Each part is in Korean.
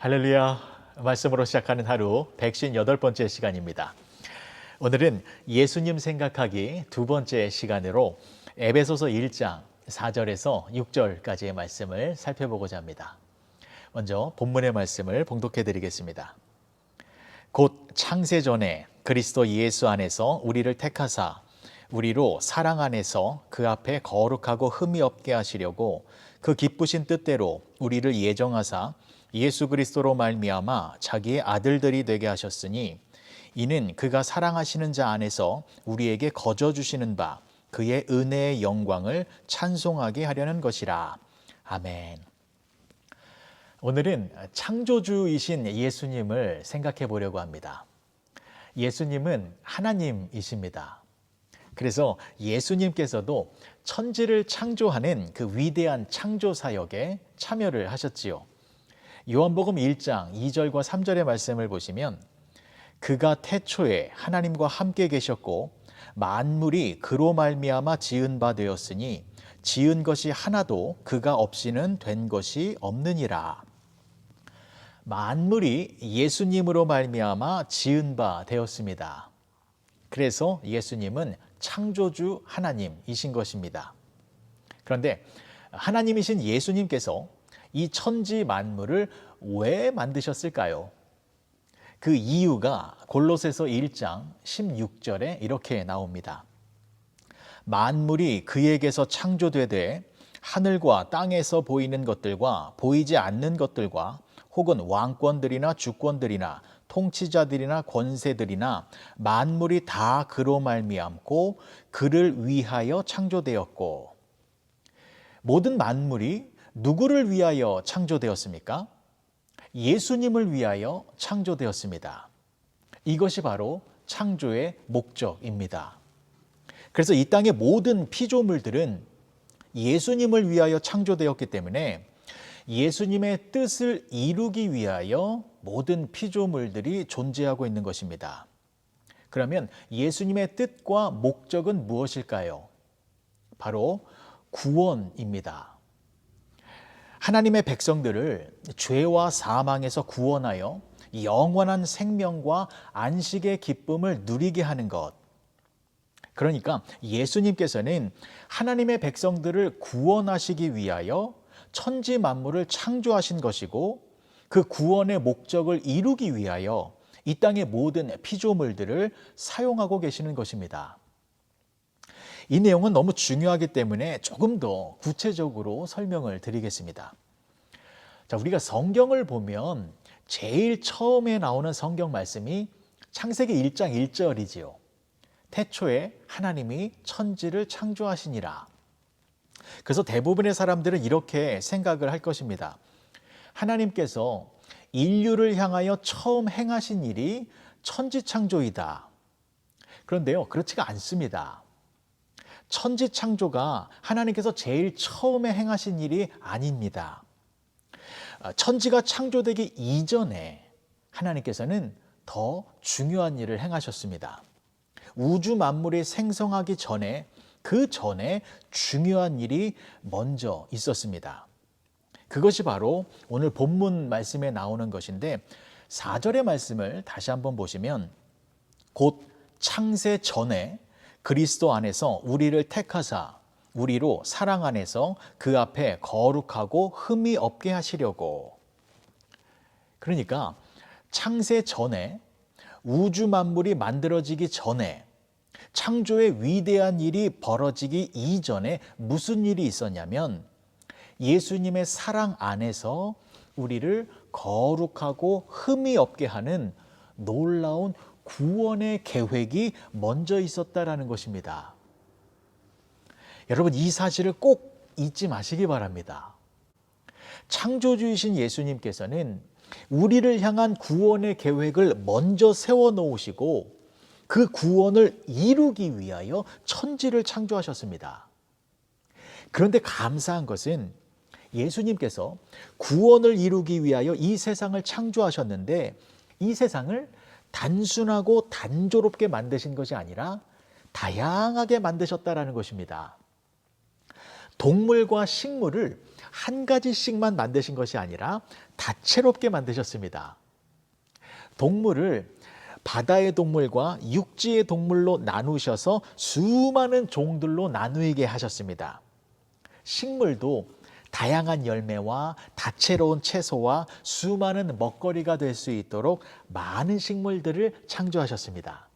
할렐루야. 말씀으로 시작하는 하루 158번째 시간입니다. 오늘은 예수님 생각하기 두 번째 시간으로 에베소서 1장 4절에서 6절까지의 말씀을 살펴보고자 합니다. 먼저 본문의 말씀을 봉독해 드리겠습니다. 곧 창세 전에 그리스도 예수 안에서 우리를 택하사 우리로 사랑 안에서 그 앞에 거룩하고 흠이 없게 하시려고 그 기쁘신 뜻대로 우리를 예정하사 예수 그리스도로 말미암아 자기의 아들들이 되게 하셨으니 이는 그가 사랑하시는 자 안에서 우리에게 거저 주시는 바 그의 은혜의 영광을 찬송하게 하려는 것이라. 아멘. 오늘은 창조주이신 예수님을 생각해 보려고 합니다. 예수님은 하나님이십니다. 그래서 예수님께서도 천지를 창조하는 그 위대한 창조 사역에 참여를 하셨지요. 요한복음 1장 2절과 3절의 말씀을 보시면 그가 태초에 하나님과 함께 계셨고 만물이 그로 말미암아 지은 바 되었으니 지은 것이 하나도 그가 없이는 된 것이 없느니라. 만물이 예수님으로 말미암아 지은 바 되었습니다. 그래서 예수님은 창조주 하나님이신 것입니다. 그런데 하나님이신 예수님께서 이 천지 만물을 왜 만드셨을까요? 그 이유가 골로새서 1장 16절에 이렇게 나옵니다. 만물이 그에게서 창조되되 하늘과 땅에서 보이는 것들과 보이지 않는 것들과 혹은 왕권들이나 주권들이나 통치자들이나 권세들이나 만물이 다 그로 말미암고 그를 위하여 창조되었고. 모든 만물이 누구를 위하여 창조되었습니까? 예수님을 위하여 창조되었습니다. 이것이 바로 창조의 목적입니다. 그래서 이 땅의 모든 피조물들은 예수님을 위하여 창조되었기 때문에 예수님의 뜻을 이루기 위하여 모든 피조물들이 존재하고 있는 것입니다. 그러면 예수님의 뜻과 목적은 무엇일까요? 바로 구원입니다. 하나님의 백성들을 죄와 사망에서 구원하여 영원한 생명과 안식의 기쁨을 누리게 하는 것. 그러니까 예수님께서는 하나님의 백성들을 구원하시기 위하여 천지 만물을 창조하신 것이고 그 구원의 목적을 이루기 위하여 이 땅의 모든 피조물들을 사용하고 계시는 것입니다. 이 내용은 너무 중요하기 때문에 조금 더 구체적으로 설명을 드리겠습니다. 자, 우리가 성경을 보면 제일 처음에 나오는 성경 말씀이 창세기 1장 1절이지요. 태초에 하나님이 천지를 창조하시니라. 그래서 대부분의 사람들은 이렇게 생각을 할 것입니다. 하나님께서 인류를 향하여 처음 행하신 일이 천지 창조이다. 그런데요, 그렇지가 않습니다. 천지 창조가 하나님께서 제일 처음에 행하신 일이 아닙니다. 천지가 창조되기 이전에 하나님께서는 더 중요한 일을 행하셨습니다. 우주 만물이 생성하기 전에 그 전에 중요한 일이 먼저 있었습니다. 그것이 바로 오늘 본문 말씀에 나오는 것인데 4절의 말씀을 다시 한번 보시면 곧 창세 전에 그리스도 안에서 우리를 택하사 우리로 사랑 안에서 그 앞에 거룩하고 흠이 없게 하시려고. 그러니까 창세 전에 우주 만물이 만들어지기 전에 창조의 위대한 일이 벌어지기 이전에 무슨 일이 있었냐면 예수님의 사랑 안에서 우리를 거룩하고 흠이 없게 하는 놀라운 구원의 계획이 먼저 있었다라는 것입니다. 여러분, 이 사실을 꼭 잊지 마시기 바랍니다. 창조주이신 예수님께서는 우리를 향한 구원의 계획을 먼저 세워놓으시고 그 구원을 이루기 위하여 천지를 창조하셨습니다. 그런데 감사한 것은 예수님께서 구원을 이루기 위하여 이 세상을 창조하셨는데 이 세상을 단순하고 단조롭게 만드신 것이 아니라 다양하게 만드셨다라는 것입니다. 동물과 식물을 한 가지씩만 만드신 것이 아니라 다채롭게 만드셨습니다. 동물을 바다의 동물과 육지의 동물로 나누셔서 수많은 종들로 나누게 하셨습니다. 식물도 다양한 열매와 다채로운 채소와 수많은 먹거리가 될 수 있도록 많은 식물들을 창조하셨습니다.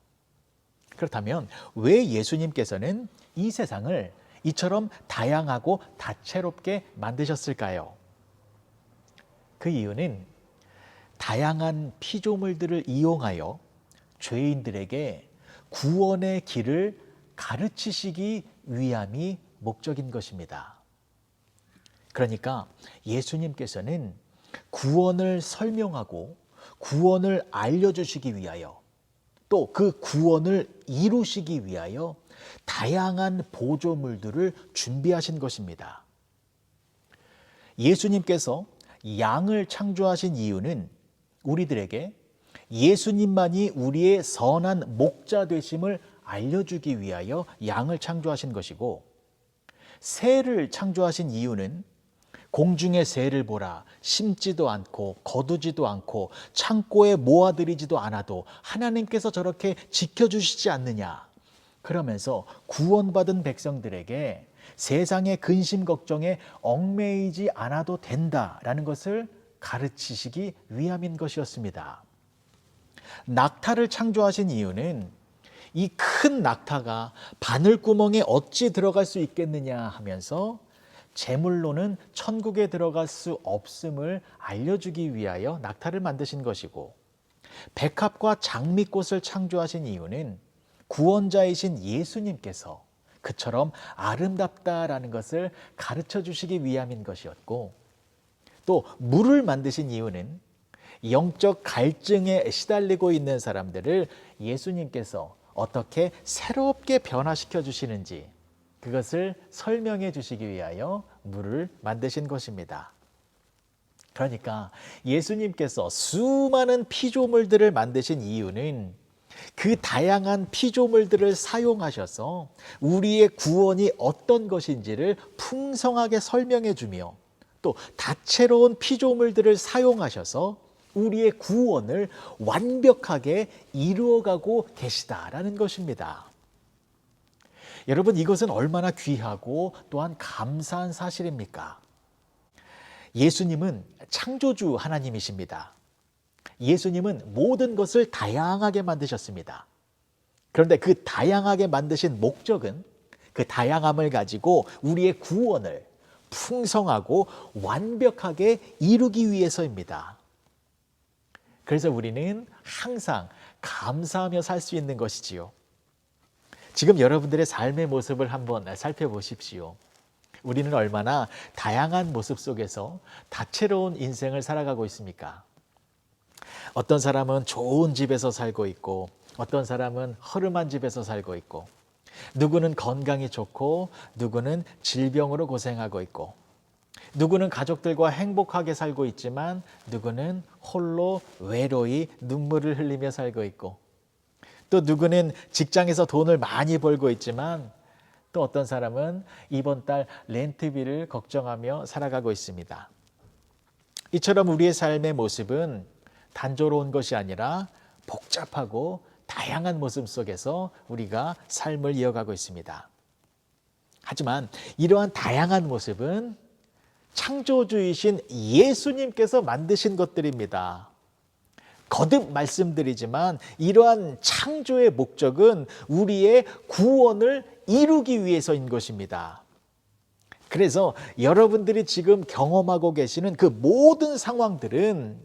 그렇다면 왜 예수님께서는 이 세상을 이처럼 다양하고 다채롭게 만드셨을까요? 그 이유는 다양한 피조물들을 이용하여 죄인들에게 구원의 길을 가르치시기 위함이 목적인 것입니다. 그러니까 예수님께서는 구원을 설명하고 구원을 알려주시기 위하여 또 그 구원을 이루시기 위하여 다양한 보조물들을 준비하신 것입니다. 예수님께서 양을 창조하신 이유는 우리들에게 예수님만이 우리의 선한 목자 되심을 알려주기 위하여 양을 창조하신 것이고, 새를 창조하신 이유는 공중의 새를 보라, 심지도 않고 거두지도 않고 창고에 모아들이지도 않아도 하나님께서 저렇게 지켜주시지 않느냐, 그러면서 구원받은 백성들에게 세상의 근심 걱정에 얽매이지 않아도 된다라는 것을 가르치시기 위함인 것이었습니다. 낙타를 창조하신 이유는 이 큰 낙타가 바늘구멍에 어찌 들어갈 수 있겠느냐 하면서 제물로는 천국에 들어갈 수 없음을 알려주기 위하여 낙타를 만드신 것이고, 백합과 장미꽃을 창조하신 이유는 구원자이신 예수님께서 그처럼 아름답다라는 것을 가르쳐 주시기 위함인 것이었고, 또 물을 만드신 이유는 영적 갈증에 시달리고 있는 사람들을 예수님께서 어떻게 새롭게 변화시켜 주시는지 그것을 설명해 주시기 위하여 물을 만드신 것입니다. 그러니까 예수님께서 수많은 피조물들을 만드신 이유는 그 다양한 피조물들을 사용하셔서 우리의 구원이 어떤 것인지를 풍성하게 설명해 주며, 또 다채로운 피조물들을 사용하셔서 우리의 구원을 완벽하게 이루어가고 계시다라는 것입니다. 여러분, 이것은 얼마나 귀하고 또한 감사한 사실입니까? 예수님은 창조주 하나님이십니다. 예수님은 모든 것을 다양하게 만드셨습니다. 그런데 그 다양하게 만드신 목적은 그 다양함을 가지고 우리의 구원을 풍성하고 완벽하게 이루기 위해서입니다. 그래서 우리는 항상 감사하며 살 수 있는 것이지요. 지금 여러분들의 삶의 모습을 한번 살펴보십시오. 우리는 얼마나 다양한 모습 속에서 다채로운 인생을 살아가고 있습니까? 어떤 사람은 좋은 집에서 살고 있고, 어떤 사람은 허름한 집에서 살고 있고, 누구는 건강이 좋고 누구는 질병으로 고생하고 있고, 누구는 가족들과 행복하게 살고 있지만 누구는 홀로 외로이 눈물을 흘리며 살고 있고, 또 누구는 직장에서 돈을 많이 벌고 있지만 또 어떤 사람은 이번 달 렌트비를 걱정하며 살아가고 있습니다. 이처럼 우리의 삶의 모습은 단조로운 것이 아니라 복잡하고 다양한 모습 속에서 우리가 삶을 이어가고 있습니다. 하지만 이러한 다양한 모습은 창조주이신 예수님께서 만드신 것들입니다. 거듭 말씀드리지만 이러한 창조의 목적은 우리의 구원을 이루기 위해서인 것입니다. 그래서 여러분들이 지금 경험하고 계시는 그 모든 상황들은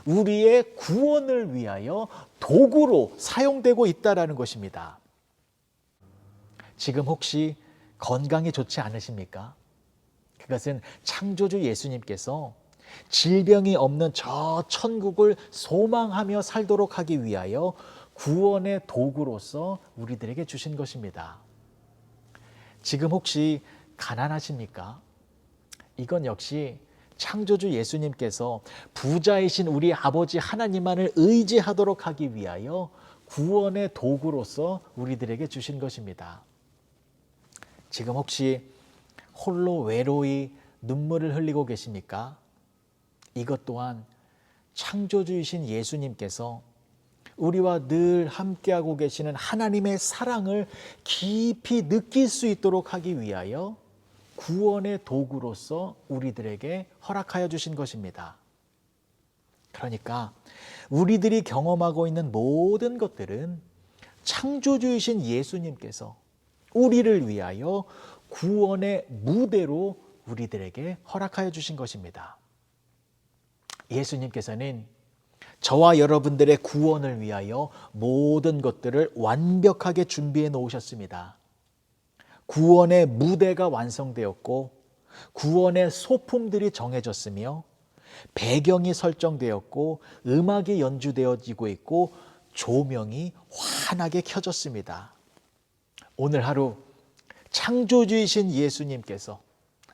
우리의 구원을 위하여 도구로 사용되고 있다는 것입니다. 지금 혹시 건강이 좋지 않으십니까? 그것은 창조주 예수님께서 질병이 없는 저 천국을 소망하며 살도록 하기 위하여 구원의 도구로서 우리들에게 주신 것입니다. 지금 혹시 가난하십니까? 이건 역시 창조주 예수님께서 부자이신 우리 아버지 하나님만을 의지하도록 하기 위하여 구원의 도구로서 우리들에게 주신 것입니다. 지금 혹시 홀로 외로이 눈물을 흘리고 계십니까? 이것 또한 창조주이신 예수님께서 우리와 늘 함께하고 계시는 하나님의 사랑을 깊이 느낄 수 있도록 하기 위하여 구원의 도구로서 우리들에게 허락하여 주신 것입니다. 그러니까 우리들이 경험하고 있는 모든 것들은 창조주이신 예수님께서 우리를 위하여 구원의 무대로 우리들에게 허락하여 주신 것입니다. 예수님께서는 저와 여러분들의 구원을 위하여 모든 것들을 완벽하게 준비해 놓으셨습니다. 구원의 무대가 완성되었고 구원의 소품들이 정해졌으며 배경이 설정되었고 음악이 연주되어지고 있고 조명이 환하게 켜졌습니다. 오늘 하루 창조주이신 예수님께서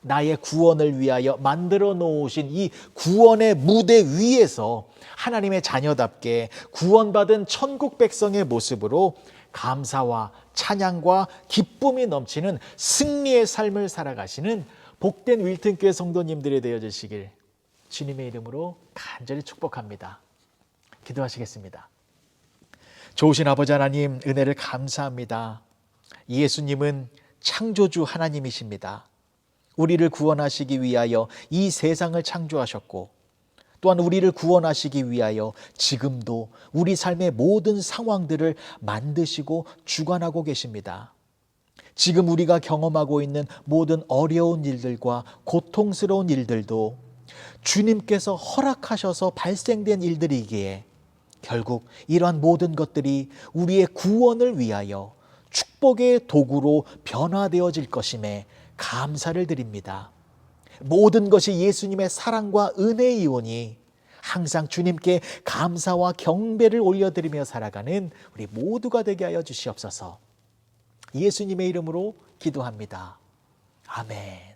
나의 구원을 위하여 만들어 놓으신 이 구원의 무대 위에서 하나님의 자녀답게 구원받은 천국 백성의 모습으로 감사와 찬양과 기쁨이 넘치는 승리의 삶을 살아가시는 복된 윌튼교회 성도님들이 되어주시길 주님의 이름으로 간절히 축복합니다. 기도하시겠습니다. 좋으신 아버지 하나님, 은혜를 감사합니다. 예수님은 창조주 하나님이십니다. 우리를 구원하시기 위하여 이 세상을 창조하셨고 또한 우리를 구원하시기 위하여 지금도 우리 삶의 모든 상황들을 만드시고 주관하고 계십니다. 지금 우리가 경험하고 있는 모든 어려운 일들과 고통스러운 일들도 주님께서 허락하셔서 발생된 일들이기에 결국 이러한 모든 것들이 우리의 구원을 위하여 축복의 도구로 변화되어질 것임에 감사를 드립니다. 모든 것이 예수님의 사랑과 은혜이오니 항상 주님께 감사와 경배를 올려드리며 살아가는 우리 모두가 되게 하여 주시옵소서. 예수님의 이름으로 기도합니다. 아멘.